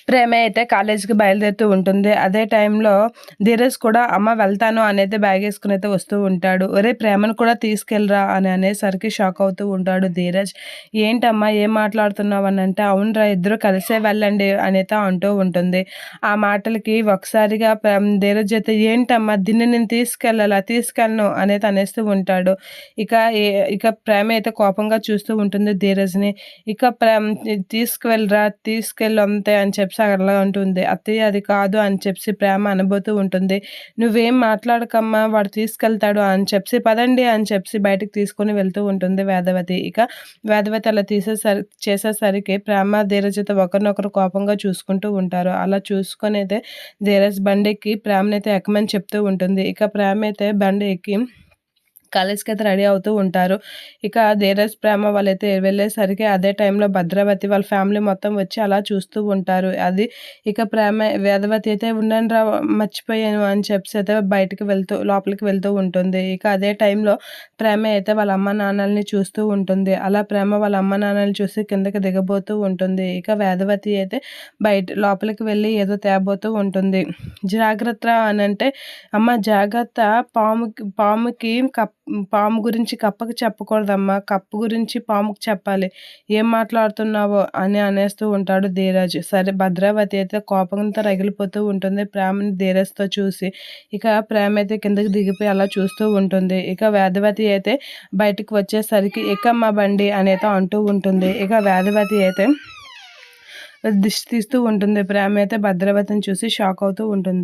ప్రేమ అయితే కాలేజీకి బయలుదేరుతూ ఉంటుంది. అదే టైంలో ధీరజ్ కూడా అమ్మ వెళ్తాను అనైతే బ్యాగేసుకొని అయితే వస్తూ ఉంటాడు. ఒరేయ్ ప్రేమను కూడా తీసుకెళ్ళరా అని అనేసరికి షాక్ అవుతూ ఉంటాడు ధీరజ్. ఏంటమ్మా ఏం మాట్లాడుతున్నావు అని అంటే, అవునురా ఇద్దరు కలిసే వెళ్ళండి అనైతే అంటూ ఉంటుంది. ఆ మాటలకి ఒకసారిగా ధీరజ్ అయితే ఏంటమ్మా దీన్ని నేను తీసుకెళ్ళాలా తీసుకెళ్ళను అనేది అనేస్తూ ఉంటాడు. ఇక ఇక ప్రేమ అయితే కోపంగా చూస్తూ ఉంటుంది ధీరజ్ని. ఇక తీసుకువెళ్ళరా తీసుకెళ్ళు అంతే అని చెప్పి అలా ఉంటుంది. అత్తయ్య అది కాదు అని చెప్పి ప్రేమ అనబోతూ ఉంటుంది. నువ్వేం మాట్లాడకమ్మా వాడు తీసుకెళ్తాడు అని చెప్పి పదండి అని చెప్పి బయటకు తీసుకొని వెళ్తూ ఉంటుంది వేదవతి. ఇక వేదవతి అలా చేసేసరికి ప్రేమ ధీరజ్ అయితే ఒకరినొకరు కోపంగా చూసుకుంటూ ఉంటారు. అలా చూసుకొని అయితే ధీరజ్ బండికి ప్రేమనైతే ఎక్కమని చెప్తూ ఉంటుంది. ఇక ప్రేమ అయితే బండి ఎక్కి కాలేజ్‌కి అయితే రెడీ అవుతూ ఉంటారు. ఇక ధీరజ్, ప్రేమ వాళ్ళైతే వెళ్ళేసరికి అదే టైంలో భద్రావతి వాళ్ళ ఫ్యామిలీ మొత్తం వచ్చి అలా చూస్తూ ఉంటారు. అది ఇక వేదవతి అయితే ఉండండిరా మర్చిపోయాను అని చెప్పేసి అయితే లోపలికి వెళ్తూ ఉంటుంది. ఇక అదే టైంలో ప్రేమ అయితే వాళ్ళ అమ్మ నాన్నల్ని చూస్తూ ఉంటుంది. అలా ప్రేమ వాళ్ళ అమ్మ నాన్నల్ని చూసి కిందకి దిగబోతూ ఉంటుంది. ఇక వేదవతి అయితే లోపలికి వెళ్ళి ఏదో తేబోతూ ఉంటుంది. జాగ్రత్త అనంటే, అమ్మ జాగ్రత్త పాముకి పాము గురించి కప్పకి చెప్పకూడదమ్మా. కప్పు గురించి పాముకి చెప్పాలి. ఏం మాట్లాడుతున్నావో అని అనేస్తూ ఉంటాడు ధీరజ్. సరే భద్రావతి అయితే కోపంతో రగిలిపోతూ ఉంటుంది ప్రేమని ధీరజ్‌తో చూసి. ఇక ప్రేమ అయితే కిందకి దిగిపోయి అలా చూస్తూ ఉంటుంది. ఇక వేదవతి అయితే బయటకు వచ్చేసరికి ఎక్కమ్మా బండి అనైతే అంటూ ఉంటుంది. ఇక వేదవతి అయితే దిష్టి తీస్తూ ఉంటుంది. ప్రేమ అయితే భద్రావతిని చూసి షాక్ అవుతూ ఉంటుంది.